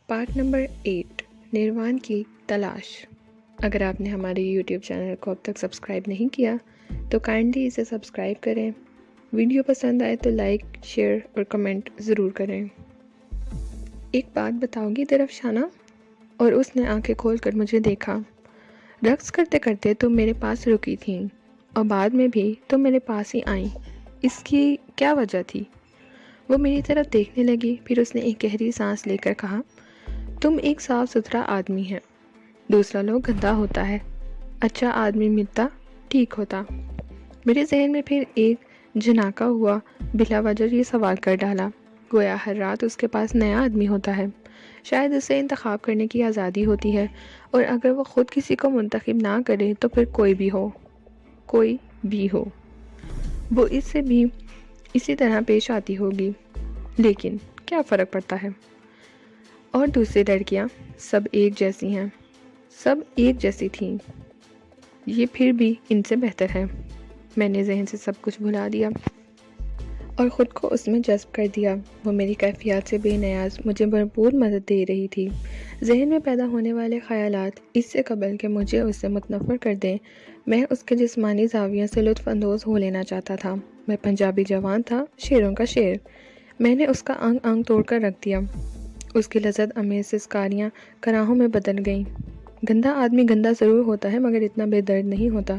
Part number 8، نروان کی تلاش۔ اگر آپ نے ہمارے یوٹیوب چینل کو اب تک سبسکرائب نہیں کیا تو کائنڈلی اسے سبسکرائب کریں، ویڈیو پسند آئے تو لائک، شیئر اور کمنٹ ضرور کریں۔ ایک بات بتاؤ گی درفشانہ؟ اور اس نے آنکھیں کھول کر مجھے دیکھا۔ رقص کرتے کرتے تم میرے پاس رکی تھیں اور بعد میں بھی تم میرے پاس ہی آئیں، اس کی کیا وجہ تھی؟ وہ میری طرف دیکھنے لگی، پھر اس نے ایک گہری سانس لے کر کہا، تم ایک صاف ستھرا آدمی ہے، دوسرا لوگ گندا ہوتا ہے، اچھا آدمی ملتا ٹھیک ہوتا۔ میرے ذہن میں پھر ایک جھناکا ہوا، بلا وجہ یہ سوال کر ڈالا، گویا ہر رات اس کے پاس نیا آدمی ہوتا ہے، شاید اسے انتخاب کرنے کی آزادی ہوتی ہے، اور اگر وہ خود کسی کو منتخب نہ کرے تو پھر کوئی بھی ہو وہ اس سے بھی اسی طرح پیش آتی ہوگی، لیکن کیا فرق پڑتا ہے؟ اور دوسری لڑکیاں سب ایک جیسی ہیں، سب ایک جیسی تھیں، یہ پھر بھی ان سے بہتر ہے۔ میں نے ذہن سے سب کچھ بھلا دیا اور خود کو اس میں جذب کر دیا۔ وہ میری کیفیات سے بے نیاز مجھے بھرپور مدد دے رہی تھی۔ ذہن میں پیدا ہونے والے خیالات اس سے قبل کہ مجھے اس سے متنفر کر دیں، میں اس کے جسمانی زاویہ سے لطف اندوز ہو لینا چاہتا تھا۔ میں پنجابی جوان تھا، شیروں کا شیر۔ میں نے اس کا انگ انگ توڑ کر رکھ دیا۔ اس کی لذت امیز سسکاریاں کراہوں میں بدل گئیں۔ گندا آدمی گندا ضرور ہوتا ہے مگر اتنا بے درد نہیں ہوتا،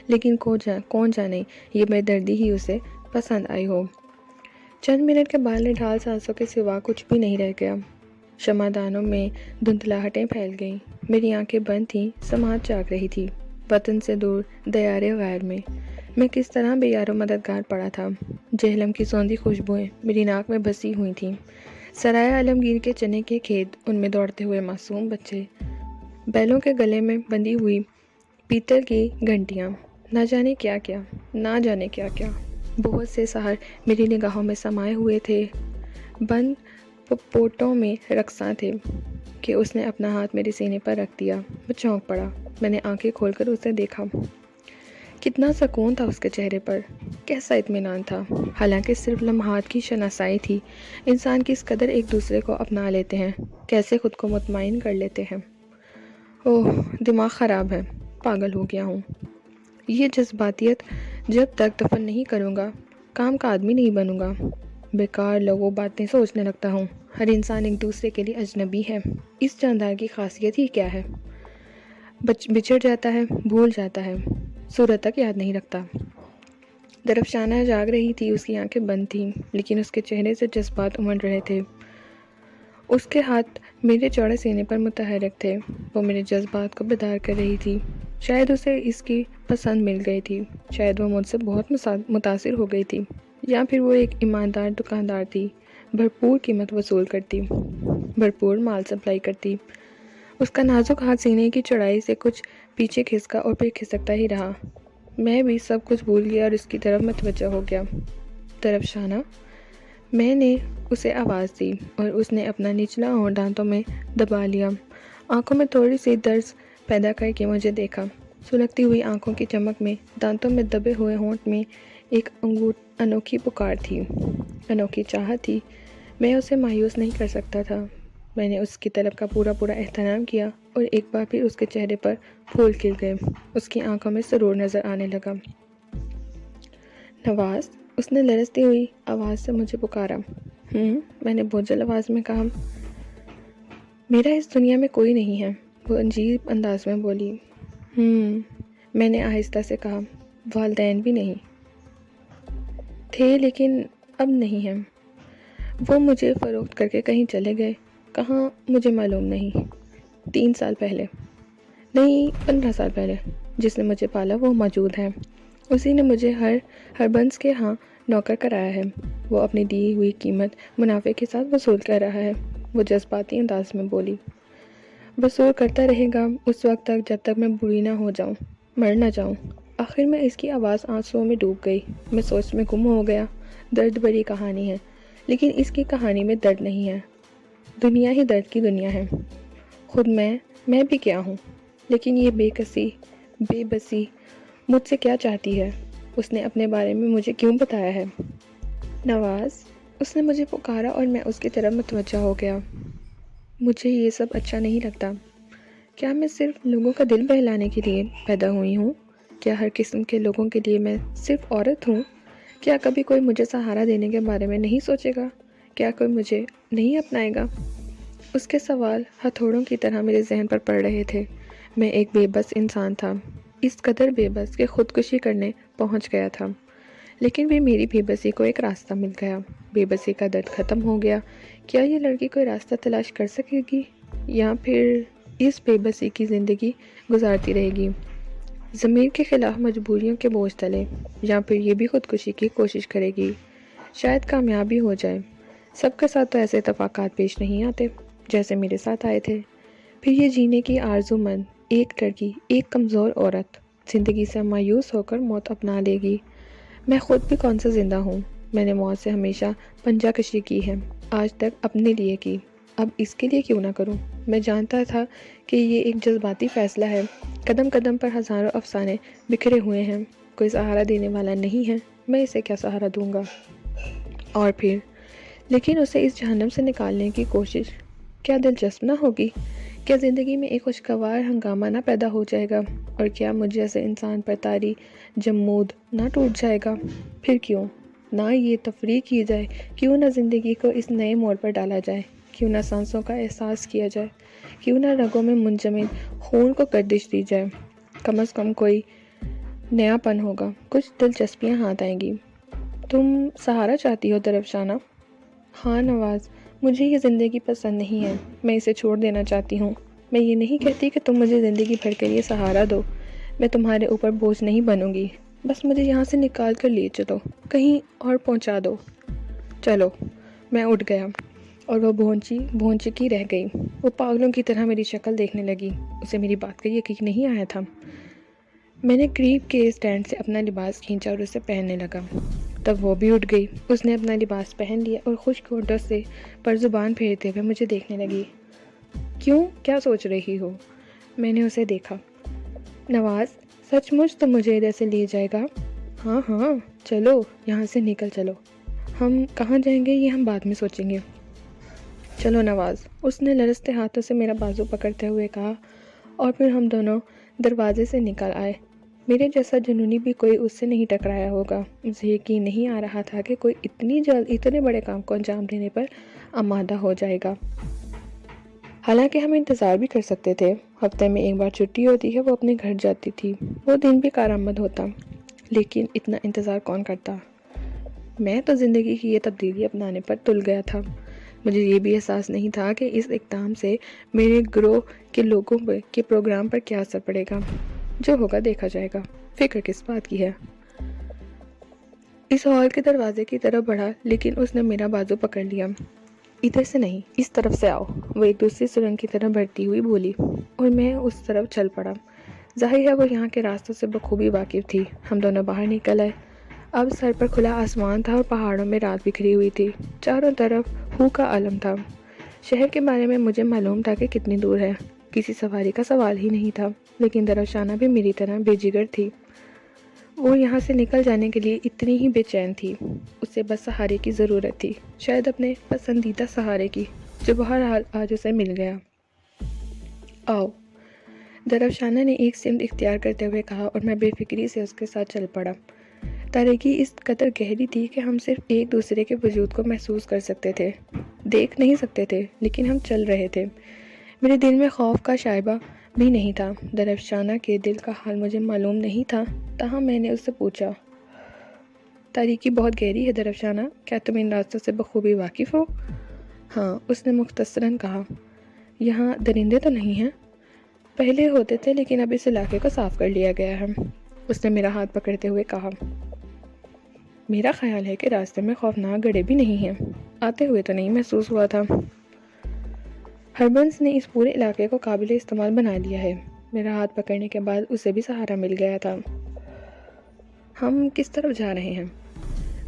لیکن کون جانے یہ بے دردی ہی اسے پسند آئی ہو۔ چند منٹ کے بعد نڈھال سانسوں کے سوا کچھ بھی نہیں رہ گیا۔ شمعدانوں میں دھندلاہٹیں پھیل گئیں، میری آنکھیں بند تھیں، سماعت جاگ رہی تھی۔ وطن سے دور دیار غیر میں کس طرح بے یار و مددگار پڑا تھا۔ جہلم کی سوندھی خوشبوئیں میری ناک میں بسی ہوئی تھیں۔ سرائے عالمگیر کے چنے کے کھیت، ان میں دوڑتے ہوئے معصوم بچے، بیلوں کے گلے میں بندھی ہوئی پیتل کی گھنٹیاں، نہ جانے کیا بہت سے سحر میری نگاہوں میں سمائے ہوئے تھے، بند پوٹوں میں رقصاں تھے کہ اس نے اپنا ہاتھ میرے سینے پر رکھ دیا۔ میں چونک پڑا۔ میں نے آنکھیں کھول کر اسے دیکھا۔ کتنا سکون تھا اس کے چہرے پر، کیسا اطمینان تھا، حالانکہ صرف لمحات کی شناسائی تھی۔ انسان کس قدر ایک دوسرے کو اپنا لیتے ہیں، کیسے خود کو مطمئن کر لیتے ہیں۔ اوہ، دماغ خراب ہے، پاگل ہو گیا ہوں۔ یہ جذباتیت جب تک دفن نہیں کروں گا، کام کا آدمی نہیں بنوں گا۔ بیکار لوگوں باتیں سوچنے لگتا ہوں۔ ہر انسان ایک دوسرے کے لیے اجنبی ہے۔ اس جاندار کی خاصیت ہی کیا ہے؟ بچھڑ جاتا ہے، بھول جاتا ہے، صورت تک یاد نہیں رکھتا۔ درفشانہ جاگ رہی تھی، اس کی آنکھیں بند تھیں، لیکن اس کے چہرے سے جذبات امڑ رہے تھے۔ اس کے ہاتھ میرے چوڑے سینے پر متحرک تھے، وہ میرے جذبات کو بیدار کر رہی تھی۔ شاید اسے اس کی پسند مل گئی تھی، شاید وہ مجھ سے بہت متاثر ہو گئی تھی، یا پھر وہ ایک ایماندار دکاندار تھی، بھرپور قیمت وصول کرتی، بھرپور مال سپلائی کرتی۔ اس کا نازک ہاتھ سینے کی چوڑائی سے کچھ پیچھے کھسکا اور پھر کھسکتا ہی رہا۔ میں بھی سب کچھ بھول گیا اور اس کی طرف متوجہ ہو گیا۔ درفشانہ، میں نے اسے آواز دی اور اس نے اپنا نچلا ہونٹ دانتوں میں دبا لیا، آنکھوں میں تھوڑی سی درز پیدا کر کے مجھے دیکھا۔ سلگتی ہوئی آنکھوں کی چمک میں، دانتوں میں دبے ہوئے ہونٹ میں ایک انوکھی پکار تھی، انوکھی چاہت تھی۔ میں اسے مایوس نہیں کر سکتا تھا۔ میں نے اس کی طلب کا پورا احترام کیا اور ایک بار پھر اس کے چہرے پر پھول کھل گئے، اس کی آنکھوں میں سرور نظر آنے لگا۔ نواز، اس نے لرزتی ہوئی آواز سے مجھے پکارا۔ میں نے بوجھل آواز میں کہا، میرا اس دنیا میں کوئی نہیں ہے۔ وہ عجیب انداز میں بولی۔ میں نے آہستہ سے کہا، والدین بھی نہیں تھے لیکن اب نہیں ہیں، وہ مجھے فروخت کر کے کہیں چلے گئے، کہاں مجھے معلوم نہیں۔ 3 سال پہلے نہیں، 15 سال پہلے جس نے مجھے پالا وہ موجود ہے، اسی نے مجھے ہر بنس کے ہاں نوکر کرایا ہے، وہ اپنی دی ہوئی قیمت منافع کے ساتھ وصول کر رہا ہے۔ وہ جذباتی انداز میں بولی، وصول کرتا رہے گا اس وقت تک جب تک میں بوڑھی نہ ہو جاؤں، مر نہ جاؤں۔ آخر میں اس کی آواز آنسوؤں میں ڈوب گئی۔ میں سوچ میں گم ہو گیا۔ درد بھری کہانی ہے، لیکن اس کی کہانی میں درد نہیں ہے، دنیا ہی درد کی دنیا ہے۔ خود میں بھی کیا ہوں؟ لیکن یہ بے بسی مجھ سے کیا چاہتی ہے؟ اس نے اپنے بارے میں مجھے کیوں بتایا ہے؟ نواز، اس نے مجھے پکارا اور میں اس کی طرف متوجہ ہو گیا۔ مجھے یہ سب اچھا نہیں لگتا۔ کیا میں صرف لوگوں کا دل بہلانے کے لیے پیدا ہوئی ہوں؟ کیا ہر قسم کے لوگوں کے لیے میں صرف عورت ہوں؟ کیا کبھی کوئی مجھے سہارا دینے کے بارے میں نہیں سوچے گا؟ کیا کوئی مجھے نہیں اپنائے گا؟ اس کے سوال ہتھوڑوں کی طرح میرے ذہن پر پڑ رہے تھے۔ میں ایک بے بس انسان تھا، اس قدر بے بس کہ خودکشی کرنے پہنچ گیا تھا۔ لیکن بھی میری بے بسی کو ایک راستہ مل گیا۔ بے بسی کا درد ختم ہو گیا۔ کیا یہ لڑکی کوئی راستہ تلاش کر سکے گی یا پھر اس بے بسی کی زندگی گزارتی رہے گی ضمیر کے خلاف مجبوریوں کے بوجھ تلے، یا پھر یہ بھی خودکشی کی کوشش کرے گی؟ شاید کامیابی ہو جائے۔ سب کے ساتھ تو ایسے اتفاقات پیش نہیں آتے جیسے میرے ساتھ آئے تھے۔ پھر یہ جینے کی آرزو مند ایک لڑکی، ایک کمزور عورت، زندگی سے مایوس ہو کر موت اپنا لے گی۔ میں خود بھی کون سا زندہ ہوں؟ میں نے موت سے ہمیشہ پنجہ کشی کی ہے، آج تک اپنے لیے کی، اب اس کے لیے کیوں نہ کروں؟ میں جانتا تھا کہ یہ ایک جذباتی فیصلہ ہے۔ قدم قدم پر ہزاروں افسانے بکھرے ہوئے ہیں، کوئی سہارا دینے والا نہیں ہے، میں اسے کیا سہارا دوں گا؟ اور پھر لیکن اسے اس جہنم سے نکالنے کی کوشش کیا دلچسپ نہ ہوگی؟ کیا زندگی میں ایک خوشگوار ہنگامہ نہ پیدا ہو جائے گا؟ اور کیا مجھ جیسے انسان پر طاری جمود نہ ٹوٹ جائے گا؟ پھر کیوں نہ یہ تفریح کی جائے؟ کیوں نہ زندگی کو اس نئے موڑ پر ڈالا جائے؟ کیوں نہ سانسوں کا احساس کیا جائے؟ کیوں نہ رگوں میں منجمد خون کو گردش دی جائے؟ کم از کم کوئی نیا پن ہوگا، کچھ دلچسپیاں ہاتھ آئیں گی۔ تم سہارا چاہتی ہو درفشانہ؟ ہاں نواز، مجھے یہ زندگی پسند نہیں ہے، میں اسے چھوڑ دینا چاہتی ہوں۔ میں یہ نہیں کہتی کہ تم مجھے زندگی بھر کے لیے سہارا دو، میں تمہارے اوپر بوجھ نہیں بنوں گی، بس مجھے یہاں سے نکال کر لے چلو، کہیں اور پہنچا دو۔ چلو۔ میں اٹھ گیا اور وہ بھونچکی رہ گئی۔ وہ پاگلوں کی طرح میری شکل دیکھنے لگی۔ اسے میری بات کا یقین نہیں آیا تھا۔ میں نے قریب کے اسٹینڈ سے اپنا لباس کھینچا اور اسے پہننے لگا۔ تب وہ بھی اٹھ گئی۔ اس نے اپنا لباس پہن لیا اور خشک ہونٹوں سے پر زبان پھیرتے ہوئے مجھے دیکھنے لگی۔ کیوں؟ کیا سوچ رہی ہو؟ میں نے اسے دیکھا۔ نواز، سچ مچ تو مجھے ادھر سے لے جائے گا؟ ہاں ہاں، چلو یہاں سے نکل چلو۔ ہم کہاں جائیں گے یہ ہم بعد میں سوچیں گے۔ چلو نواز، اس نے لرزتے ہاتھوں سے میرا بازو پکڑتے ہوئے کہا، اور پھر ہم دونوں دروازے سے نکل آئے۔ میرے جیسا جنونی بھی کوئی اس سے نہیں ٹکرایا ہوگا۔ مجھے یقین نہیں آ رہا تھا کہ کوئی اتنی جلد اتنے بڑے کام کو انجام دینے پر آمادہ ہو جائے گا۔ حالانکہ ہم انتظار بھی کر سکتے تھے۔ ہفتے میں ایک بار چھٹی ہوتی ہے، وہ اپنے گھر جاتی تھی، وہ دن بھی کارآمد ہوتا، لیکن اتنا انتظار کون کرتا؟ میں تو زندگی کی یہ تبدیلی اپنانے پر تل گیا تھا۔ مجھے یہ بھی احساس نہیں تھا کہ اس اقدام سے میرے گروہ کے لوگوں کے پروگرام پر کیا اثر پڑے گا۔ جو ہوگا دیکھا جائے گا، فکر کس بات کی ہے؟ اس ہال کے دروازے کی طرف بڑھا، لیکن اس نے میرا بازو پکڑ لیا۔ ادھر سے نہیں، اس طرف سے آؤ، وہ ایک دوسری سرنگ کی طرف بڑھتی ہوئی بولی، اور میں اس طرف چل پڑا۔ ظاہر ہے وہ یہاں کے راستوں سے بخوبی واقف تھی۔ ہم دونوں باہر نکل آئے۔ اب سر پر کھلا آسمان تھا اور پہاڑوں میں رات بکھری ہوئی تھی۔ چاروں طرف ہو کا عالم تھا۔ شہر کے بارے میں مجھے معلوم تھا کہ کتنی دور ہے، کسی سواری کا سوال ہی نہیں تھا، لیکن درفشانہ بھی میری طرح بے جگر تھی۔ وہ یہاں سے نکل جانے کے لیے اتنی ہی بے چین تھی۔ اسے بس سہارے کی ضرورت تھی، شاید اپنے پسندیدہ سہارے کی، جو بہرحال آج اسے مل گیا۔ آؤ، درفشانہ نے ایک سمت اختیار کرتے ہوئے کہا، اور میں بے فکری سے اس کے ساتھ چل پڑا۔ تاریکی اس قدر گہری تھی کہ ہم صرف ایک دوسرے کے وجود کو محسوس کر سکتے تھے، دیکھ نہیں سکتے تھے، لیکن ہم چل رہے تھے۔ میرے دل میں خوف کا شائبہ بھی نہیں تھا۔ درفشانہ کے دل کا حال مجھے معلوم نہیں تھا، تاہم میں نے اس سے پوچھا، تاریکی بہت گہری ہے درفشانہ، کیا تم ان راستوں سے بخوبی واقف ہو؟ ہاں، اس نے مختصراً کہا۔ یہاں درندے تو نہیں ہیں؟ پہلے ہوتے تھے، لیکن اب اس علاقے کو صاف کر لیا گیا ہے، اس نے میرا ہاتھ پکڑتے ہوئے کہا۔ میرا خیال ہے کہ راستے میں خوفناک گڑھے بھی نہیں ہیں، آتے ہوئے تو نہیں محسوس ہوا تھا۔ ہربنس نے اس پورے علاقے کو قابل استعمال بنا لیا ہے۔ میرا ہاتھ پکڑنے کے بعد اسے بھی سہارا مل گیا تھا۔ ہم کس طرف جا رہے ہیں؟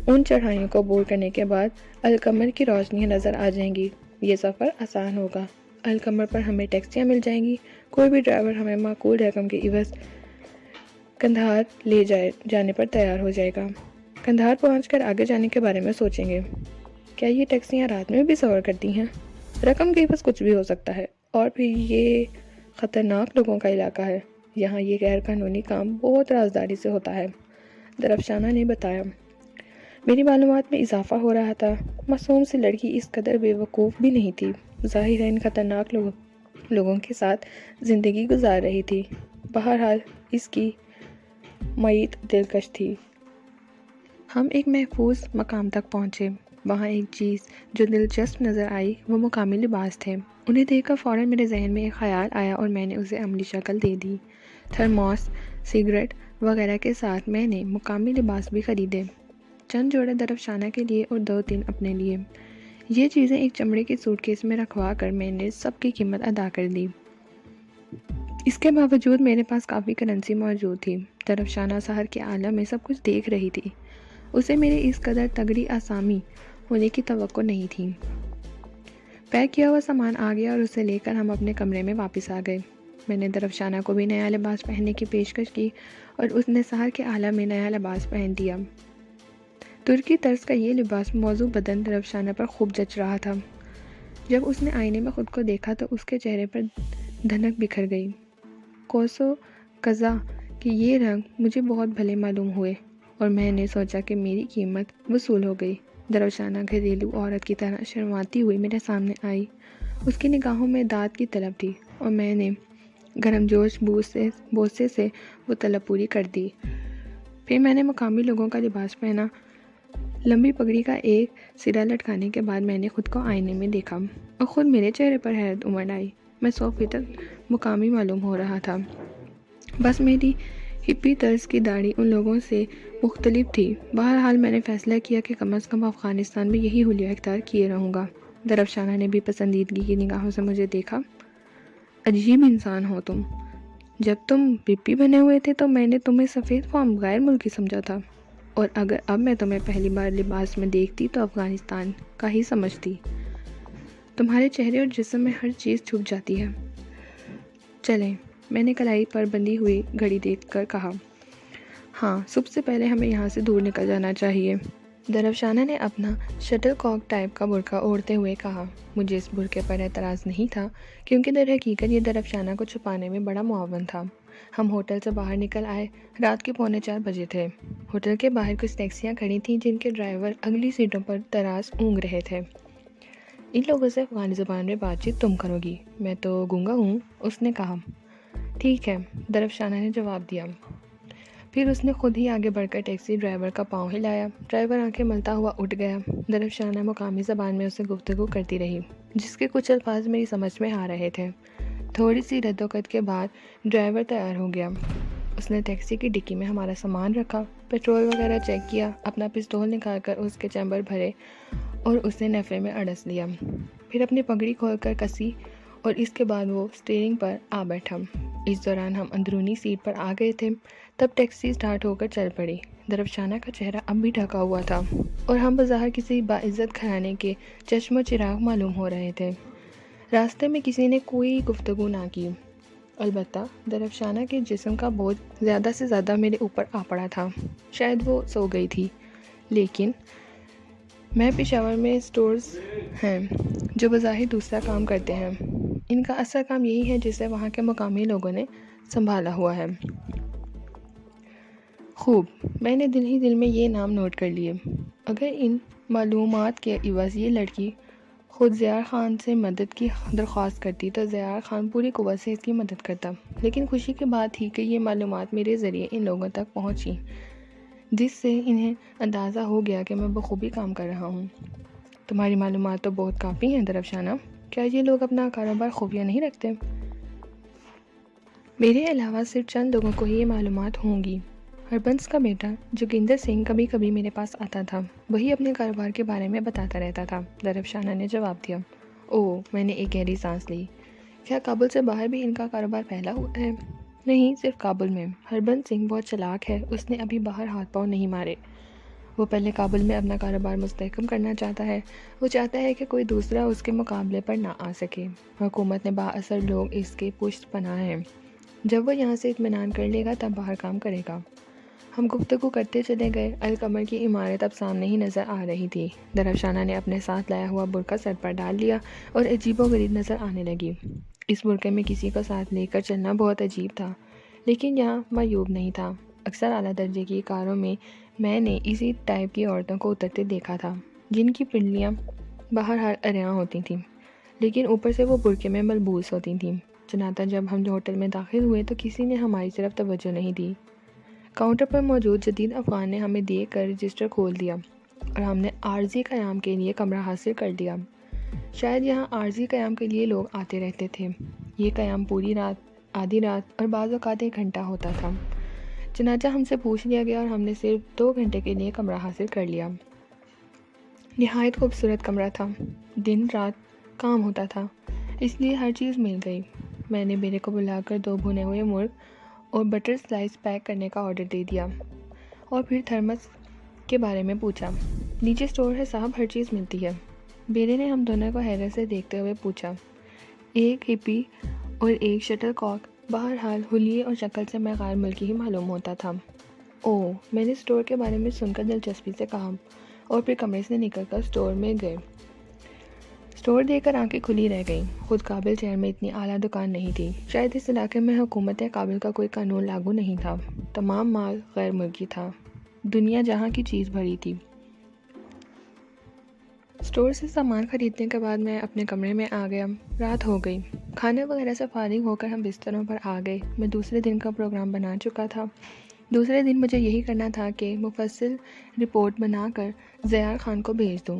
ان چڑھائیوں کو عبور کرنے کے بعد القمر کی روشنیاں نظر آ جائیں گی۔ یہ سفر آسان ہوگا۔ القمر پر ہمیں ٹیکسیاں مل جائیں گی، کوئی بھی ڈرائیور ہمیں معقول رقم کے عوض کندھار لے جانے پر تیار ہو جائے گا۔ کندھار پہنچ کر آگے جانے کے بارے میں سوچیں گے۔ کیا یہ ٹیکسیاں رات میں بھی سفر کرتی ہیں؟ رقم کے عوض کچھ بھی ہو سکتا ہے، اور پھر یہ خطرناک لوگوں کا علاقہ ہے۔ یہاں یہ غیر قانونی کام بہت رازداری سے ہوتا ہے، درفشانہ نے بتایا۔ میری معلومات میں اضافہ ہو رہا تھا۔ معصوم سی لڑکی اس قدر بے وقوف بھی نہیں تھی۔ ظاہر ہے ان خطرناک لوگوں کے ساتھ زندگی گزار رہی تھی۔ بہرحال اس کی معیت دلکش تھی۔ ہم ایک محفوظ مقام تک پہنچے۔ وہاں ایک چیز جو دلچسپ نظر آئی وہ مقامی لباس تھے۔ انہیں دیکھ کر فوراً میرے ذہن میں ایک خیال آیا اور میں نے اسے عملی شکل دے دی۔ تھرموس، سگریٹ وغیرہ کے ساتھ میں نے مقامی لباس بھی خریدے، چند جوڑے درفشانہ کے لیے اور 2-3 اپنے لیے۔ یہ چیزیں ایک چمڑے کے سوٹ کیس میں رکھوا کر میں نے سب کی قیمت ادا کر دی۔ اس کے باوجود میرے پاس کافی کرنسی موجود تھی۔ درفشانہ سحر کے عالم میں سب کچھ دیکھ رہی تھی۔ اسے میرے اس قدر تگڑی آسامی ہونے کی توقع نہیں تھی۔ پیک کیا ہوا سامان آ گیا اور اسے لے کر ہم اپنے کمرے میں واپس آ گئے۔ میں نے درفشانہ کو بھی نیا لباس پہننے کی پیشکش کی اور اس نے سحر کے عالم میں نیا لباس پہن دیا۔ ترکی طرز کا یہ لباس موضوع بدن درفشانہ پر خوب جچ رہا تھا۔ جب اس نے آئینے میں خود کو دیکھا تو اس کے چہرے پر دھنک بکھر گئی۔ کوسو قضا کہ یہ رنگ مجھے بہت بھلے معلوم ہوئے اور میں نے سوچا کہ میری قیمت وصول ہو گئی۔ درفشانہ گھریلو عورت کی طرح شرماتی ہوئی میرے سامنے آئی۔ اس کی نگاہوں میں داد کی طلب تھی اور میں نے گرم جوش بوسے سے وہ طلب پوری کر دی۔ پھر میں نے مقامی لوگوں کا لباس پہنا۔ لمبی پگڑی کا ایک سرا لٹکانے کے بعد میں نے خود کو آئینے میں دیکھا اور خود میرے چہرے پر حیرت امڑ آئی۔ میں 100% مقامی معلوم ہو رہا تھا۔ بس میری ہپی طرز کی داڑھی ان لوگوں سے مختلف تھی۔ بہرحال میں نے فیصلہ کیا کہ کم از کم افغانستان میں یہی حلیہ اختیار کیے رہوں گا۔ درفشانہ نے بھی پسندیدگی کی نگاہوں سے مجھے دیکھا۔ عجیب انسان ہو تم۔ جب تم بپی بنے ہوئے تھے تو میں نے تمہیں سفید فام غیر ملکی سمجھا تھا، اور اگر اب میں تمہیں پہلی بار لباس میں دیکھتی تو افغانستان کا ہی سمجھتی۔ تمہارے چہرے اور جسم میں ہر چیز چھپ جاتی ہے۔ چلیں، میں نے کلائی پر بندھی ہوئی گھڑی دیکھ کر کہا۔ ہاں، سب سے پہلے ہمیں یہاں سے دور نکل جانا چاہیے۔ درفشانہ نے اپنا شٹل کاک ٹائپ کا برقع اوڑھتے ہوئے کہا۔ مجھے اس برقعے پر اعتراض نہیں تھا کیونکہ در حقیقت یہ درفشانہ کو چھپانے میں بڑا معاون تھا۔ ہم ہوٹل سے باہر نکل آئے۔ رات کے 3:45 بجے تھے۔ ہوٹل کے باہر کچھ ٹیکسیاں کھڑی تھیں جن کے ڈرائیور اگلی سیٹوں پر دراز اونگ رہے تھے۔ ان لوگوں سے افغانی زبان میں بات چیت تم کرو گی، میں تو گونگا ہوں، اس نے کہا۔ ٹھیک ہے، درفشانہ نے جواب دیا۔ پھر اس نے خود ہی آگے بڑھ کر ٹیکسی ڈرائیور کا پاؤں ہلایا۔ ڈرائیور آنکھیں ملتا ہوا اٹھ گیا۔ درفشانہ مقامی زبان میں اسے گفتگو کرتی رہی، جس کے کچھ الفاظ میری سمجھ میں آ رہے تھے۔ تھوڑی سی رد و قت کے بعد ڈرائیور تیار ہو گیا۔ اس نے ٹیکسی کی ڈکی میں ہمارا سامان رکھا، پیٹرول وغیرہ چیک کیا، اپنا پستول نکال کر اس کے چیمبر بھرے اور اسے نیفے میں اڑس لیا۔ پھر اپنی پگڑی کھول کر کسی اور اس کے بعد وہ اسٹیئرنگ پر آ بیٹھا۔ اس دوران ہم اندرونی سیٹ پر آ گئے تھے۔ تب ٹیکسی سٹارٹ ہو کر چل پڑی۔ درفشانہ کا چہرہ اب بھی ڈھکا ہوا تھا اور ہم بظاہر کسی باعزت گھرانے کے چشم و چراغ معلوم ہو رہے تھے۔ راستے میں کسی نے کوئی گفتگو نہ کی، البتہ درفشانہ کے جسم کا بوجھ زیادہ سے زیادہ میرے اوپر آ پڑا تھا۔ شاید وہ سو گئی تھی، لیکن میں پشاور میں اسٹورز ہیں جو بظاہر دوسرا کام کرتے ہیں۔ ان کا اصل کام یہی ہے جسے وہاں کے مقامی لوگوں نے سنبھالا ہوا ہے۔ خوب، میں نے دل ہی دل میں یہ نام نوٹ کر لیے۔ اگر ان معلومات کے عوض یہ لڑکی خود ضیاء خان سے مدد کی درخواست کرتی تو ضیاء خان پوری قوت سے اس کی مدد کرتا، لیکن خوشی کی بات تھی کہ یہ معلومات میرے ذریعے ان لوگوں تک پہنچیں، جس سے انہیں اندازہ ہو گیا کہ میں بخوبی کام کر رہا ہوں۔ تمہاری معلومات تو بہت کافی ہیں درفشانہ۔ کیا یہ لوگ اپنا کاروبار خفیہ نہیں رکھتے؟ میرے علاوہ صرف چند لوگوں کو ہی یہ معلومات ہوں گی۔ ہربنس کا بیٹا جوگندر سنگھ کبھی کبھی میرے پاس آتا تھا، وہی اپنے کاروبار کے بارے میں بتاتا رہتا تھا، درفشانہ نے جواب دیا۔ اوہ، میں نے ایک گہری سانس لی۔ کیا کابل سے باہر بھی ان کا کاروبار پھیلا ہوا ہے؟ نہیں، صرف کابل میں۔ ہربنس سنگھ بہت چالاک ہے، اس نے ابھی باہر ہاتھ پاؤں نہیں مارے۔ وہ پہلے کابل میں اپنا کاروبار مستحکم کرنا چاہتا ہے۔ وہ چاہتا ہے کہ کوئی دوسرا اس کے مقابلے پر نہ آ سکے۔ حکومت نے بااثر لوگ اس کے پشت پناہ ہیں۔ جب وہ یہاں سے اطمینان کر لے گا تب باہر کام کرے گا۔ ہم گفتگو کرتے چلے گئے۔ القمر کی عمارت اب سامنے ہی نظر آ رہی تھی۔ درفشانہ نے اپنے ساتھ لایا ہوا برقع سر پر ڈال لیا اور عجیب و غریب نظر آنے لگی۔ اس برقعے میں کسی کو ساتھ لے کر چلنا بہت عجیب تھا، لیکن یہاں معیوب نہیں تھا۔ اکثر اعلیٰ درجے کی کاروں میں نے اسی ٹائپ کی عورتوں کو اترتے دیکھا تھا، جن کی پنڈلیاں باہر عریاں ہوتی تھیں، لیکن اوپر سے وہ برقعے میں ملبوس ہوتی تھیں۔ چنانچہ جب ہم ہوٹل میں داخل ہوئے تو کسی نے ہماری طرف توجہ نہیں دی۔ کاؤنٹر پر موجود جدید افغان نے ہمیں دیکھ کر رجسٹر کھول دیا اور ہم نے عارضی قیام کے لیے کمرہ حاصل کر لیا۔ شاید یہاں عارضی قیام کے لیے لوگ آتے رہتے تھے۔ یہ قیام پوری رات، آدھی رات اور بعض اوقات 1 گھنٹہ ہوتا تھا۔ چنانچہ ہم سے پوچھ لیا گیا اور ہم نے صرف 2 گھنٹے کے لیے کمرہ حاصل کر لیا۔ نہایت خوبصورت کمرہ تھا۔ دن رات کام ہوتا تھا، اس لیے ہر چیز مل گئی۔ میں نے بیٹے کو بلا کر 2 بھنے ہوئے مرغ اور بٹر سلائس پیک کرنے کا آرڈر دے دیا اور پھر تھرمس کے بارے میں پوچھا۔ نیچے اسٹور ہے صاحب، ہر چیز ملتی ہے۔ بیٹے نے ہم دونوں کو حیرت سے دیکھتے ہوئے پوچھا۔ ایک ہپی اور ایک شٹل کاک، بہرحال حلیے اور شکل سے میں غیر ملکی ہی معلوم ہوتا تھا۔ اوہ، میں نے اسٹور کے بارے میں سن کر دلچسپی سے کہا اور پھر کمرے سے نکل کر اسٹور میں گئے۔ اسٹور دیکھ کر آنکھیں کھلی رہ گئیں۔ خود کابل شہر میں اتنی اعلیٰ دکان نہیں تھی۔ شاید اس علاقے میں حکومت کابل کا کوئی قانون لاگو نہیں تھا۔ تمام مال غیر ملکی تھا۔ دنیا جہاں کی چیز بھری تھی۔ اسٹور سے سامان خریدنے کے بعد میں اپنے کمرے میں آ گیا۔ رات ہو گئی۔ کھانے وغیرہ سے فارغ ہو کر ہم بستروں پر آ گئے۔ میں دوسرے دن کا پروگرام بنا چکا تھا۔ دوسرے دن مجھے یہی کرنا تھا کہ مفصل رپورٹ بنا کر زیار خان کو بھیج دوں،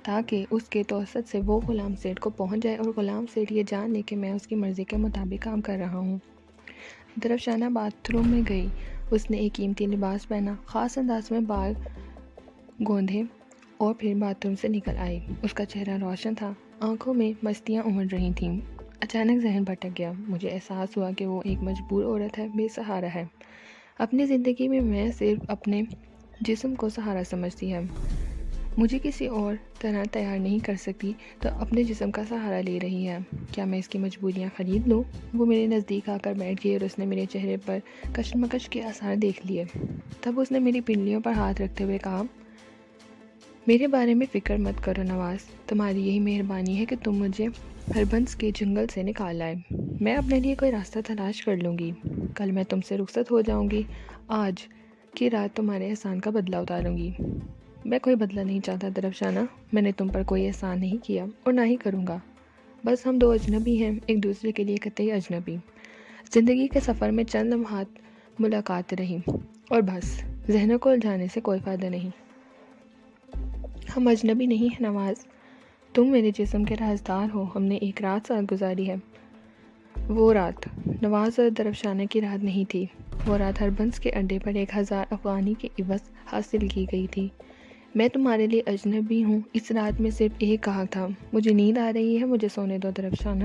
تاکہ اس کے توسط سے وہ غلام سیٹھ کو پہنچ جائے اور غلام سیٹھ یہ جان لے کہ میں اس کی مرضی کے مطابق کام کر رہا ہوں۔ درفشانہ باتھ روم میں گئی۔ اس نے ایک قیمتی لباس پہنا، خاص انداز میں بال گوندھے اور پھر باتھ روم سے نکل آئی۔ اس کا چہرہ روشن تھا، آنکھوں میں مستیاں امڑ رہی تھیں۔ اچانک ذہن بھٹک گیا۔ مجھے احساس ہوا کہ وہ ایک مجبور عورت ہے، بے سہارا ہے۔ اپنی زندگی میں صرف اپنے جسم کو سہارا سمجھتی ہے۔ مجھے کسی اور طرح تیار نہیں کر سکتی تو اپنے جسم کا سہارا لے رہی ہے۔ کیا میں اس کی مجبوریاں خرید لوں؟ وہ میرے نزدیک آ کر بیٹھ گئی اور اس نے میرے چہرے پر کشمکش کے آثار دیکھ لیے۔ تب اس نے میری پنڈلیوں پر ہاتھ رکھتے ہوئے کہا، میرے بارے میں فکر مت کرو نواز، تمہاری یہی مہربانی ہے کہ تم مجھے ہربنس کے جنگل سے نکال لائے۔ میں اپنے لیے کوئی راستہ تلاش کر لوں گی۔ کل میں تم سے رخصت ہو جاؤں گی۔ آج کی رات تمہارے احسان کا بدلہ اتاروں گی۔ میں کوئی بدلہ نہیں چاہتا درفشانہ، میں نے تم پر کوئی احسان نہیں کیا اور نہ ہی کروں گا۔ بس ہم 2 اجنبی ہیں، ایک دوسرے کے لیے قطعی اجنبی۔ زندگی کے سفر میں چند لمحات ملاقات رہی اور بس، ذہنوں کو الجھانے سے کوئی فائدہ نہیں۔ ہم اجنبی نہیں ہیں نواز، تم میرے جسم کے رازدار ہو۔ ہم نے ایک رات ساتھ گزاری ہے۔ وہ رات نواز اور درفشانہ کی رات نہیں تھی۔ وہ رات ہربنس کے اڈے پر 1000 افغانی کے عوض حاصل کی گئی تھی۔ میں تمہارے لیے اجنبی ہوں۔ اس رات میں صرف ایک کہا تھا، مجھے نیند آ رہی ہے، مجھے سونے دو درفشانہ۔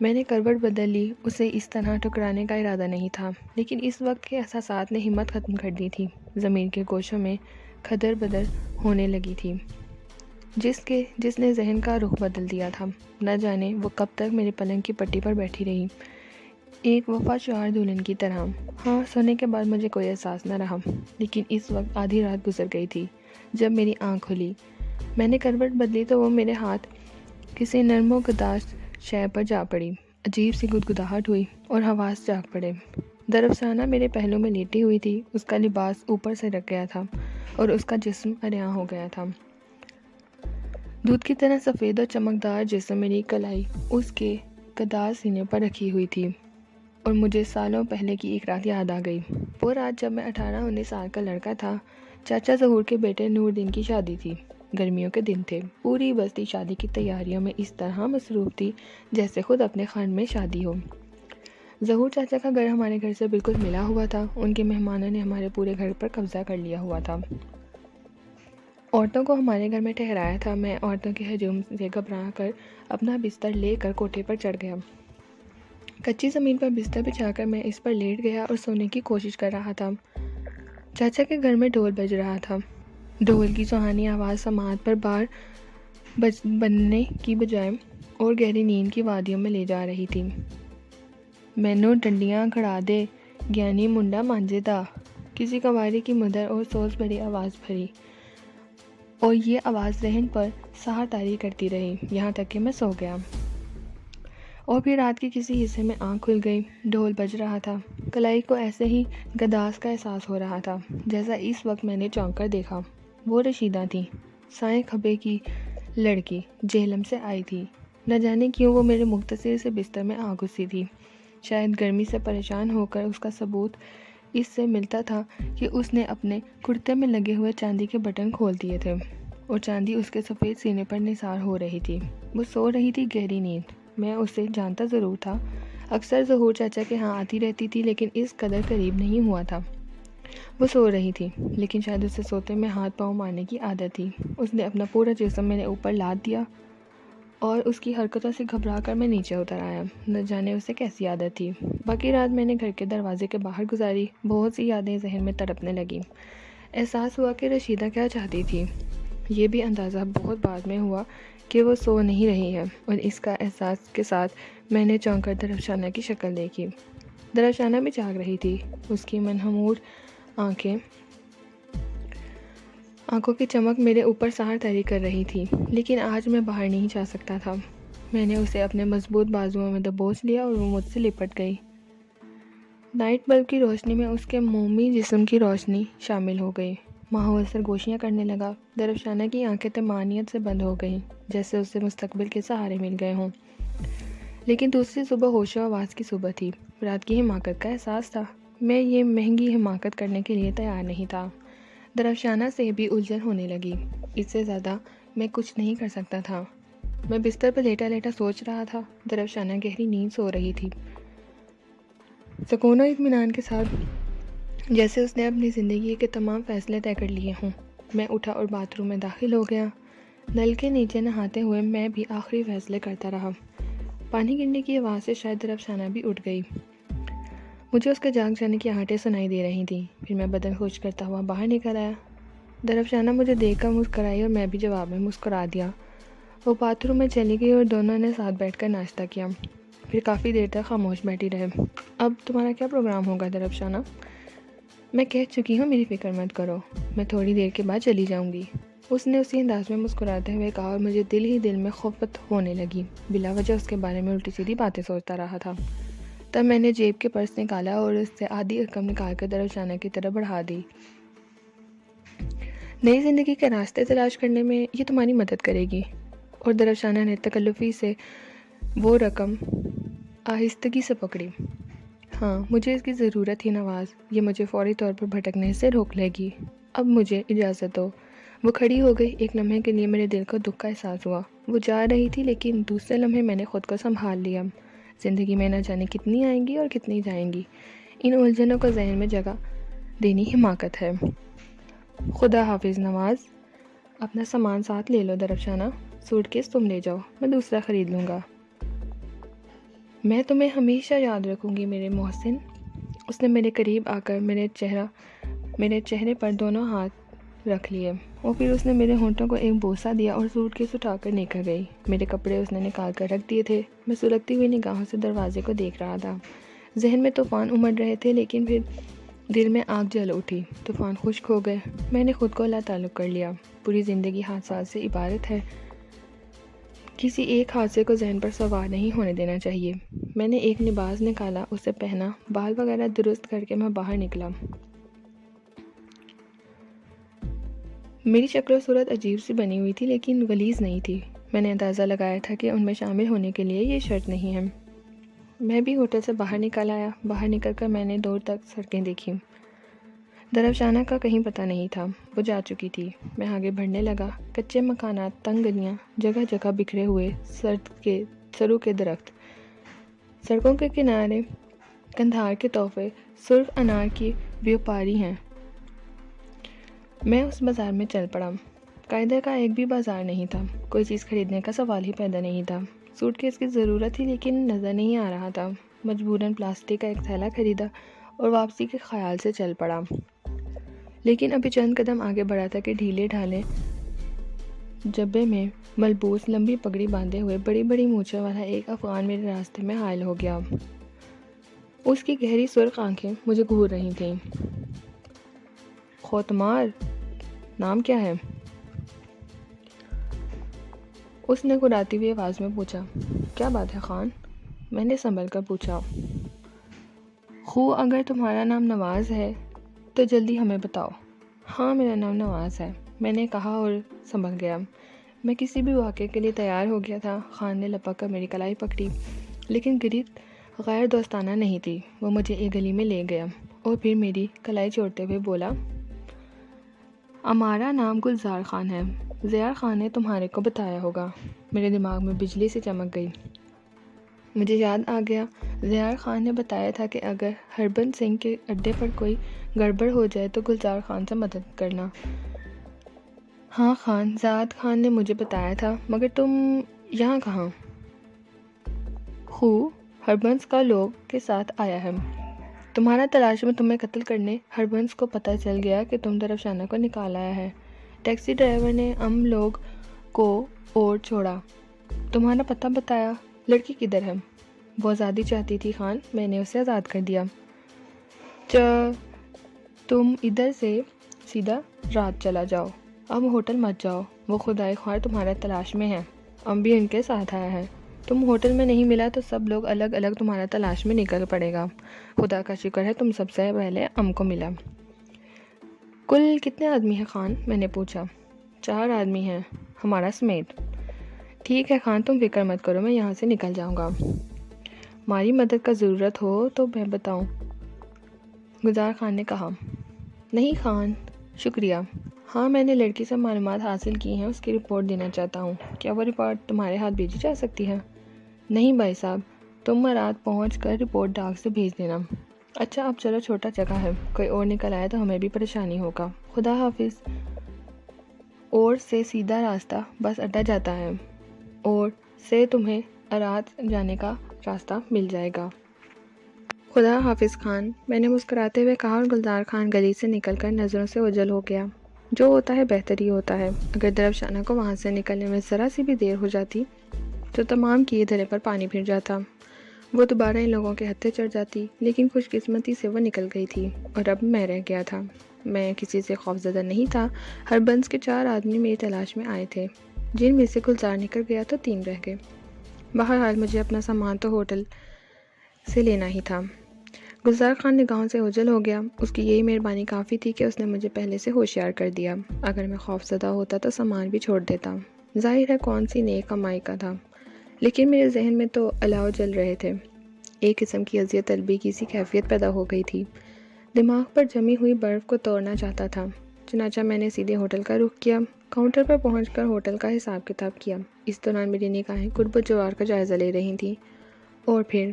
میں نے کروٹ بدل لی۔ اسے اس طرح ٹکرانے کا ارادہ نہیں تھا، لیکن اس وقت کے احساسات نے ہمت ختم کر دی تھی۔ ضمیر کے گوشوں میں کھدر بدر ہونے لگی تھی، جس نے ذہن کا رخ بدل دیا تھا۔ نہ جانے وہ کب تک میرے پلنگ کی پٹی پر بیٹھی رہی، ایک وفا شعار دلہن کی طرح۔ ہاں، سونے کے بعد مجھے کوئی احساس نہ رہا، لیکن اس وقت آدھی رات گزر گئی تھی جب میری آنکھ کھلی۔ میں نے کروٹ بدلی تو وہ میرے ہاتھ کسی نرم و گداز شے پر جا پڑی۔ عجیب سی گدگداہٹ ہوئی اور حواس جاگ پڑے۔ درفشانہ میرے پہلو میں لیٹی ہوئی تھی۔ اس کا لباس اوپر سے رک گیا تھا اور اس کا جسم عریاں ہو گیا تھا۔ دودھ کی طرح سفید اور چمکدار جسم، میری کلائی اس کے گداز سینے پر رکھی ہوئی تھی اور مجھے سالوں پہلے کی ایک رات یاد آ گئی۔ وہ رات جب میں 18-19 سال کا لڑکا تھا۔ چاچا ظہور کے بیٹے نور دین کی شادی تھی۔ گرمیوں کے دن تھے۔ پوری بستی شادی کی تیاریوں میں اس طرح مصروف تھی جیسے خود اپنے خان میں شادی ہو۔ ظہور چاچا کا گھر ہمارے گھر سے بالکل ملا ہوا تھا۔ ان کے مہمانوں نے ہمارے پورے گھر پر قبضہ کر لیا ہوا تھا۔ عورتوں کو ہمارے گھر میں ٹھہرایا تھا۔ میں عورتوں کے ہجوم سے گھبرا کر اپنا بستر لے کر کوٹھے پر چڑھ گیا۔ کچی زمین پر بستر بچھا کر میں اس پر لیٹ گیا اور سونے کی کوشش کر رہا تھا۔ چاچا کے گھر میں ڈھول بج رہا تھا۔ ڈھول کی سہانی آواز سماعت پر بار بننے کی بجائے اور گہری نیند کی وادیوں میں لے جا رہی تھی۔ مینو ڈنڈیاں کھڑا دے، گیانی منڈا مانجے دا، کسی قواری کی مدر اور سوز بھری آواز بھری، اور یہ آواز ذہن پر سحر طاری کرتی رہی یہاں تک کہ میں سو گیا۔ اور پھر رات کے کسی حصے میں آنکھ کھل گئی۔ ڈھول بج رہا تھا۔ کلائی کو ایسے ہی گداس کا احساس ہو رہا تھا جیسا اس وقت میں نے چونک کر دیکھا۔ وہ رشیدہ تھی، سائیں کھبے کی لڑکی، جہلم سے آئی تھی۔ نہ جانے کیوں وہ میرے مختصر سے بستر میں آ گھسی تھی۔ شاید گرمی سے پریشان ہو کر اس کا ثبوت اس سے ملتا تھا کہ اس نے اپنے کرتے میں لگے ہوئے چاندی کے بٹن کھول دیے تھے اور چاندی اس کے سفید سینے پر نثار ہو رہی تھی۔ وہ سو رہی تھی گہری نیند۔ میں اسے جانتا ضرور تھا، اکثر ظہور چاچا کے ہاں آتی رہتی تھی لیکن اس قدر قریب نہیں ہوا تھا۔ وہ سو رہی تھی لیکن شاید اسے سوتے میں ہاتھ پاؤں مارنے کی عادت تھی۔ اس نے اپنا پورا جسم میرے اوپر لاد دیا اور اس کی حرکتوں سے گھبرا کر میں نیچے اتر آیا۔ نہ جانے اسے کیسی عادت تھی۔ باقی رات میں نے گھر کے دروازے کے باہر گزاری۔ بہت سی یادیں ذہن میں تڑپنے لگیں۔ احساس ہوا کہ رشیدہ کیا چاہتی تھی۔ یہ بھی اندازہ بہت بعد میں ہوا کہ وہ سو نہیں رہی ہے، اور اس کا احساس کے ساتھ میں نے چونک کر درفشانہ کی شکل دیکھی۔ درفشانہ بھی جاگ رہی تھی۔ اس کی منحمور آنکھوں کی چمک میرے اوپر سحر طاری کر رہی تھی، لیکن آج میں باہر نہیں جا سکتا تھا۔ میں نے اسے اپنے مضبوط بازوؤں میں دبوچ لیا اور وہ مجھ سے لپٹ گئی۔ نائٹ بلب کی روشنی میں اس کے مومی جسم کی روشنی شامل ہو گئی۔ ماحول سرگوشیاں کرنے لگا۔ درفشانہ کی آنکھیں طمانینت سے بند ہو گئیں، جیسے اسے مستقبل کے سہارے مل گئے ہوں۔ لیکن دوسری صبح ہوش و آواز کی صبح تھی۔ رات کی حماقت کا احساس تھا۔ میں یہ مہنگی حماقت کرنے کے لیے تیار نہیں تھا۔ درفشانہ سے بھی الجھن ہونے لگی۔ اس سے زیادہ میں کچھ نہیں کر سکتا تھا۔ میں بستر پر لیٹا لیٹا سوچ رہا تھا۔ درفشانہ گہری نیند سو رہی تھی، سکون و اطمینان کے ساتھ، جیسے اس نے اپنی زندگی کے تمام فیصلے طے کر لیے ہوں۔ میں اٹھا اور باتھ روم میں داخل ہو گیا۔ نل کے نیچے نہاتے ہوئے میں بھی آخری فیصلے کرتا رہا۔ پانی گرنے کی آواز سے شاید درفشانہ بھی اٹھ گئی۔ مجھے اس کے جاگ جانے کی آہٹیں سنائی دے رہی تھیں۔ پھر میں بدن خشک کرتا ہوا باہر نکل آیا۔ درفشانہ مجھے دیکھ کر مسکرائی اور میں بھی جواب میں مسکرا دیا۔ وہ باتھ روم میں چلی گئی اور دونوں نے ساتھ بیٹھ کر ناشتہ کیا۔ پھر کافی دیر تک خاموش بیٹھی رہے۔ اب تمہارا کیا پروگرام ہوگا درفشانہ؟ میں کہہ چکی ہوں میری فکر مت کرو، میں تھوڑی دیر کے بعد چلی جاؤں گی، اس نے اسی انداز میں مسکراتے ہوئے کہا، اور مجھے دل ہی دل میں خفت ہونے لگی۔ بلا وجہ اس کے بارے میں الٹی سیدھی باتیں سوچتا رہا تھا۔ تب میں نے جیب کے پرس نکالا اور اس سے آدھی رقم نکال کر درفشانہ کی طرف بڑھا دی۔ نئی زندگی کے راستے تلاش کرنے میں یہ تمہاری مدد کرے گی۔ اور درفشانہ نے تکلفی سے وہ رقم آہستگی سے پکڑی۔ ہاں، مجھے اس کی ضرورت ہی نواز، یہ مجھے فوری طور پر بھٹکنے سے روک لے گی۔ اب مجھے اجازت دو۔ وہ کھڑی ہو گئی۔ ایک لمحے کے لیے میرے دل کو دکھ کا احساس ہوا۔ وہ جا رہی تھی لیکن دوسرے لمحے میں نے خود کو سنبھال لیا۔ زندگی میں نہ جانے کتنی آئیں گی اور کتنی جائیں گی۔ ان الجھنوں کو ذہن میں جگہ دینی حماقت ہے۔ خدا حافظ نواز۔ اپنا سامان ساتھ لے لو درفشانہ، سوٹ کیس تم لے جاؤ، میں دوسرا خرید لوں گا۔ میں تمہیں ہمیشہ یاد رکھوں گی میرے محسن۔ اس نے میرے قریب آ کر میرے چہرے پر دونوں ہاتھ رکھ لیے، اور پھر اس نے میرے ہونٹوں کو ایک بوسہ دیا اور سوٹ کیس اٹھا کر نکل گئی۔ میرے کپڑے اس نے نکال کر رکھ دیے تھے۔ میں سلگتی ہوئی نگاہوں سے دروازے کو دیکھ رہا تھا۔ ذہن میں طوفان امڑ رہے تھے لیکن پھر دل میں آگ جل اٹھی۔ طوفان خشک ہو گئے۔ میں نے خود کو اللہ تعلق کر لیا۔ پوری زندگی حادثات سے عبارت ہے۔ کسی ایک حادثے کو ذہن پر سوار نہیں ہونے دینا چاہیے۔ میں نے ایک لباس نکالا، اسے پہنا، بال وغیرہ درست کر کے میں باہر نکلا۔ میری شکل و صورت عجیب سی بنی ہوئی تھی لیکن غلیظ نہیں تھی۔ میں نے اندازہ لگایا تھا کہ ان میں شامل ہونے کے لیے یہ شرط نہیں ہے۔ میں بھی ہوٹل سے باہر نکل آیا۔ باہر نکل کر میں نے دور تک سڑکیں دیکھیں۔ درفشانہ کا کہیں پتہ نہیں تھا۔ وہ جا چکی تھی۔ میں آگے بڑھنے لگا۔ کچے مکانات، تنگ گلیاں، جگہ جگہ بکھرے ہوئے سرو کے درخت، سڑکوں کے کنارے قندھار کے تحفے، سرخ انار کی بیوپاری ہیں۔ میں اس بازار میں چل پڑا۔ قاعدے کا ایک بھی بازار نہیں تھا۔ کوئی چیز خریدنے کا سوال ہی پیدا نہیں تھا۔ سوٹ کیس کی ضرورت تھی لیکن نظر نہیں آ رہا تھا۔ مجبوراً پلاسٹک کا ایک تھیلا خریدا اور واپسی کے خیال سے چل پڑا۔ لیکن ابھی چند قدم آگے بڑھا تھا کہ ڈھیلے ڈھالے جبے میں ملبوس لمبی پگڑی باندھے ہوئے بڑی بڑی مونچھوں والا ایک افغان میرے راستے میں حائل ہو گیا۔ اس کی گہری سرخ آنکھیں مجھے گھور رہی تھیں۔ خوتمار، نام کیا ہے؟ اس نے گراتی ہوئی آواز میں پوچھا۔ کیا بات ہے خان؟ میں نے سنبھل کر پوچھا۔ خو اگر تمہارا نام نواز ہے تو جلدی ہمیں بتاؤ۔ ہاں میرا نام نواز ہے، میں نے کہا اور سنبھل گیا۔ میں کسی بھی واقعے کے لیے تیار ہو گیا تھا۔ خان نے لپک کر میری کلائی پکڑی، لیکن گریت غیر دوستانہ نہیں تھی۔ وہ مجھے ایک گلی میں لے گیا اور پھر میری کلائی چھوڑتے ہوئے بولا، ہمارا نام گلزار خان ہے، زیار خان نے تمہارے کو بتایا ہوگا۔ میرے دماغ میں بجلی سے چمک گئی۔ مجھے یاد آ گیا، زیار خان نے بتایا تھا کہ اگر ہربنس سنگھ کے اڈے پر کوئی گڑبڑ ہو جائے تو گلزار خان سے مدد کرنا۔ ہاں خان، زیاد خان نے مجھے بتایا تھا، مگر تم یہاں کہاں؟ خو ہربنس کا لوگ کے ساتھ آیا ہے۔ تمہارا تلاش میں تمہیں قتل کرنے ہربنس کو پتہ چل گیا کہ تم درفشانہ کو نکال آیا ہے۔ ٹیکسی ڈرائیور نے ہم لوگ کو اور چھوڑا، تمہارا پتہ بتایا۔ لڑکی کدھر ہے؟ وہ آزادی چاہتی تھی خان، میں نے اسے آزاد کر دیا۔ تم ادھر سے سیدھا رات چلا جاؤ، اب ہوٹل مت جاؤ، وہ خدائے خوار تمہارا تلاش میں ہے، ہم بھی ان کے ساتھ آیا ہے۔ تم ہوٹل میں نہیں ملا تو سب لوگ الگ الگ تمہارا تلاش میں نکل پڑے گا۔ خدا کا شکر ہے تم سب سے پہلے ہم کو ملا۔ کل کتنے آدمی ہیں خان؟ میں نے پوچھا۔ 4 آدمی ہیں، ہمارا سمیت۔ ٹھیک ہے خان، تم فکر مت کرو، میں یہاں سے نکل جاؤں گا۔ ہماری مدد کا ضرورت ہو تو میں بتاؤں، گلزار خان نے کہا۔ نہیں خان، شکریہ۔ ہاں میں نے لڑکی سے معلومات حاصل کی ہیں، اس کی رپورٹ دینا چاہتا ہوں۔ کیا وہ رپورٹ تمہارے ہاتھ بھیجی جا سکتی ہے؟ نہیں بھائی صاحب، تم رات پہنچ کر رپورٹ ڈاک سے بھیج دینا۔ اچھا اب چلو، چھوٹا جگہ ہے، کوئی اور نکل آیا تو ہمیں بھی پریشانی ہوگا۔ خدا حافظ۔ اور سے سیدھا راستہ بس اڈا جاتا ہے، اور سے تمہیں ارات جانے کا راستہ مل جائے گا۔ خدا حافظ خان، میں نے مسکراتے ہوئے کہا، اور گلزار خان گلی سے نکل کر نظروں سے اوجھل ہو گیا۔ جو ہوتا ہے بہتر ہی ہوتا ہے۔ اگر درفشانہ کو وہاں سے نکلنے میں ذرا سی بھی دیر ہو جاتی تو تمام کیے دھرے پر پانی پھر جاتا، وہ دوبارہ ان لوگوں کے ہتھے چڑھ جاتی، لیکن خوش قسمتی سے وہ نکل گئی تھی اور اب میں رہ گیا تھا۔ میں کسی سے خوفزدہ نہیں تھا۔ ہربنس کے 4 آدمی میری تلاش میں آئے تھے، جن میں سے گلزار نکل گیا تو 3 رہ گئے۔ بہرحال مجھے اپنا سامان تو ہوٹل سے لینا ہی تھا۔ گلزار خان نگاہوں سے اوجھل ہو گیا۔ اس کی یہی مہربانی کافی تھی کہ اس نے مجھے پہلے سے ہوشیار کر دیا۔ اگر میں خوفزدہ ہوتا تو سامان بھی چھوڑ دیتا۔ ظاہر ہے کون سی نیک کمائی کا تھا، لیکن میرے ذہن میں تو الاؤ جل رہے تھے۔ ایک قسم کی اذیت طلبی کی سی کیفیت پیدا ہو گئی تھی۔ دماغ پر جمی ہوئی برف کو توڑنا چاہتا تھا۔ چنانچہ میں نے سیدھے ہوٹل کا رخ کیا۔ کاؤنٹر پر پہنچ کر ہوٹل کا حساب کتاب کیا۔ اس دوران میری نگاہیں قرب و جوار کا جائزہ لے رہی تھیں، اور پھر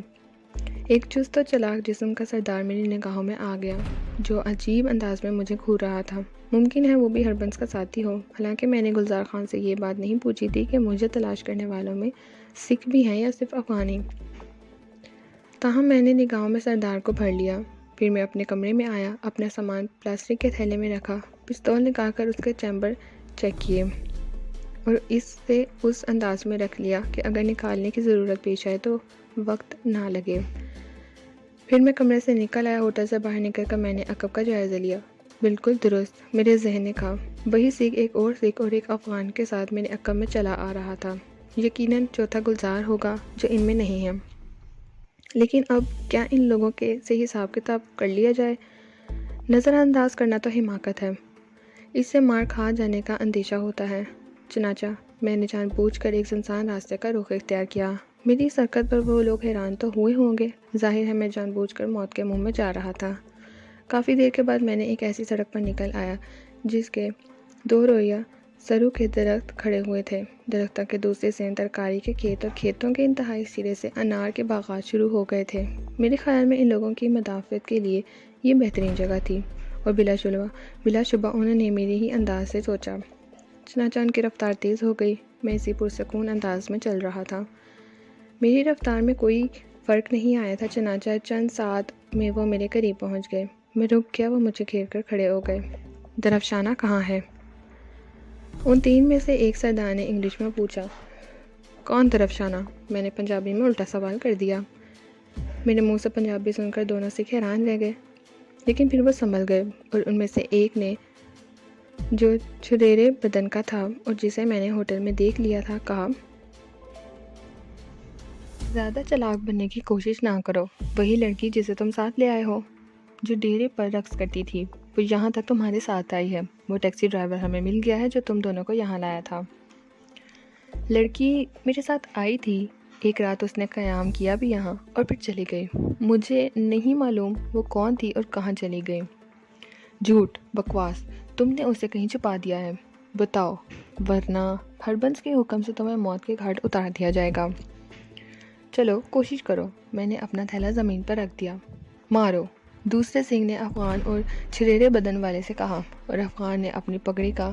ایک چست و چلاک جسم کا سردار میری نگاہوں میں آ گیا، جو عجیب انداز میں مجھے گھور رہا تھا۔ ممکن ہے وہ بھی ہربنس کا ساتھی ہو، حالانکہ میں نے گلزار خان سے یہ بات نہیں پوچھی تھی کہ مجھے تلاش کرنے والوں میں سکھ بھی ہیں یا صرف افغانی۔ تاہم میں نے نگاہوں میں سردار کو بھر لیا۔ پھر میں اپنے کمرے میں آیا، اپنا سامان پلاسٹک کے تھیلے میں رکھا، پستول نکال کر اس کے چیمبر چیک کیے، اور اسے اس انداز میں رکھ لیا کہ اگر نکالنے کی ضرورت پیش آئے تو وقت نہ لگے۔ پھر میں کمرے سے نکل آیا۔ ہوٹل سے باہر نکل کر میں نے عقب کا جائزہ لیا۔ بالکل درست، میرے ذہن نے کہا۔ وہی سکھ، ایک اور سکھ اور ایک افغان کے ساتھ میرے عقب میں چلا آ رہا تھا۔ یقیناً چوتھا گلزار ہوگا جو ان میں نہیں ہے۔ لیکن اب کیا ان لوگوں کے سے حساب کتاب کر لیا جائے؟ نظر انداز کرنا تو حماقت ہے، اس سے مار کھا جانے کا اندیشہ ہوتا ہے۔ چنانچہ میں نے جان بوجھ کر ایک سنسان راستے کا رخ اختیار کیا۔ میری اس حرکت پر وہ لوگ حیران تو ہوئے ہوں گے، ظاہر ہے میں جان بوجھ کر موت کے منہ میں جا رہا تھا۔ کافی دیر کے بعد میں نے ایک ایسی سڑک پر نکل آیا جس کے 2 رویہ سرو کے درخت کھڑے ہوئے تھے۔ درختوں کے دوسرے سین ترکاری کے کھیت اور کھیتوں کے انتہائی سرے سے انار کے باغات شروع ہو گئے تھے۔ میرے خیال میں ان لوگوں کی مدافعت کے لیے یہ بہترین جگہ تھی، اور بلا شبہ انہوں نے میرے ہی انداز سے سوچا۔ چنانچہ ان کی رفتار تیز ہو گئی۔ میں اسی پرسکون انداز میں چل رہا تھا۔ میری رفتار میں کوئی فرق نہیں آیا تھا۔ چنانچہ چند ساتھ میں وہ میرے قریب پہنچ گئے۔ میں رک گیا، وہ مجھے گھیر کر کھڑے ہو گئے۔ درفشانہ کہاں ہے؟ ان تین میں سے ایک سردار نے انگلش میں پوچھا۔ کون درفشانہ؟ میں نے پنجابی میں الٹا سوال کر دیا۔ میرے منہ سے پنجابی سن کر دونوں سکھ حیران رہ گئے، لیکن پھر وہ سنبھل گئے اور ان میں سے ایک نے، جو چھریرے بدن کا تھا اور جسے میں نے ہوٹل میں دیکھ لیا تھا، کہا، زیادہ چالاک بننے کی کوشش نہ کرو۔ وہی لڑکی جسے تم ساتھ لے آئے ہو، جو ڈیرے پر رقص کرتی تھی، وہ یہاں تک تمہارے ساتھ آئی ہے۔ وہ ٹیکسی ڈرائیور ہمیں مل گیا ہے جو تم دونوں کو یہاں لایا تھا۔ لڑکی میرے ساتھ آئی تھی، ایک رات اس نے قیام کیا بھی یہاں اور پھر چلی گئی۔ مجھے نہیں معلوم وہ کون تھی اور کہاں چلی گئی۔ جھوٹ، بکواس، تم نے اسے کہیں چھپا دیا ہے، بتاؤ، ورنہ ہربنس کے حکم سے تمہیں موت کے گھاٹ اتار دیا جائے گا۔ چلو کوشش کرو۔ میں نے اپنا تھیلا زمین پر رکھ دیا۔ مارو، دوسرے سنگھ نے افغان اور چھریرے بدن والے سے کہا، اور افغان نے اپنی پگڑی کا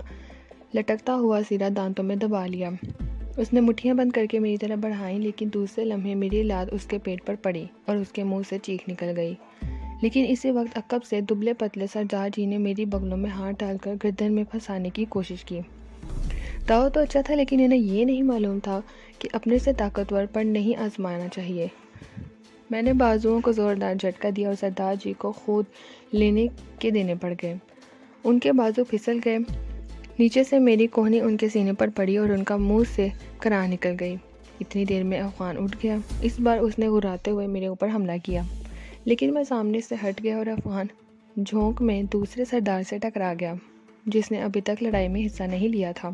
لٹکتا ہوا سیرا دانتوں میں دبا لیا۔ اس نے مٹھیاں بند کر کے میری طرف بڑھائیں، لیکن دوسرے لمحے میری لات اس کے پیٹ پر پڑی اور اس کے منہ سے چیخ نکل گئی۔ لیکن اسی وقت عقب سے دبلے پتلے سردار جی نے میری بغلوں میں ہاتھ ڈال کر گردن میں پھنسانے کی کوشش کی۔ داؤ تو اچھا تھا، لیکن انہیں یہ نہیں معلوم تھا کہ اپنے سے طاقتور پر نہیں آزمانا چاہیے۔ میں نے بازوؤں کو زوردار جھٹکا دیا اور سردار جی کو خود لینے کے دینے پڑ گئے۔ ان کے بازو پھسل گئے، نیچے سے میری کوہنی ان کے سینے پر پڑی اور ان کا منہ سے کراہ نکل گئی۔ اتنی دیر میں افغان اٹھ گیا۔ اس بار اس نے گھراتے ہوئے میرے اوپر حملہ کیا، لیکن میں سامنے سے ہٹ گیا اور افغان جھونک میں دوسرے سردار سے ٹکرا گیا، جس نے ابھی تک لڑائی میں حصہ نہیں لیا تھا۔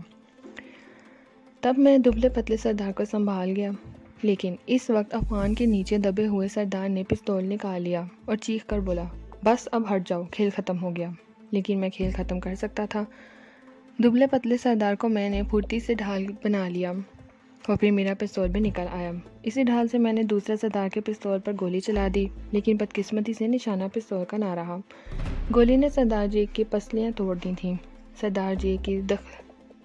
تب میں دبلے پتلے سردار کو سنبھال گیا، لیکن اس وقت افغان کے نیچے دبے ہوئے سردار نے پستول نکال لیا اور چیخ کر بولا، بس اب ہٹ جاؤ، کھیل ختم ہو گیا۔ لیکن میں کھیل ختم کر سکتا تھا۔ دبلے پتلے سردار کو میں نے پھرتی سے ڈھال بنا لیا اور پھر میرا پستول بھی نکل آیا۔ اسی ڈھال سے میں نے دوسرے سردار کے پستول پر گولی چلا دی، لیکن بدقسمتی سے نشانہ پستول کا نہ رہا۔ گولی نے سردار جی کی پسلیاں توڑ دی تھیں۔ سردار جی کی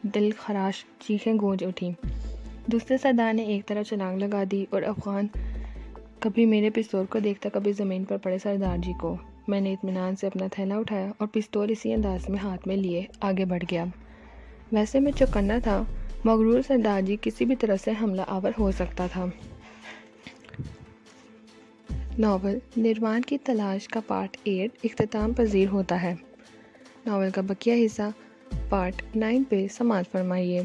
دل خراش چیخیں گونج اٹھیں۔ دوسرے سردار نے ایک طرف چھلانگ لگا دی اور افغان کبھی میرے پستول کو دیکھتا، کبھی زمین پر پڑے سردار جی کو۔ میں نے اطمینان سے اپنا تھیلا اٹھایا اور پستول اسی انداز میں ہاتھ میں لیے آگے بڑھ گیا۔ ویسے میں چوکنا تھا، مغرور سردار جی کسی بھی طرح سے حملہ آور ہو سکتا تھا۔ ناول نروان کی تلاش کا پارٹ 8 اختتام پذیر ہوتا ہے۔ ناول کا بقیہ حصہ پارٹ 9 پہ سماعت فرمائیے۔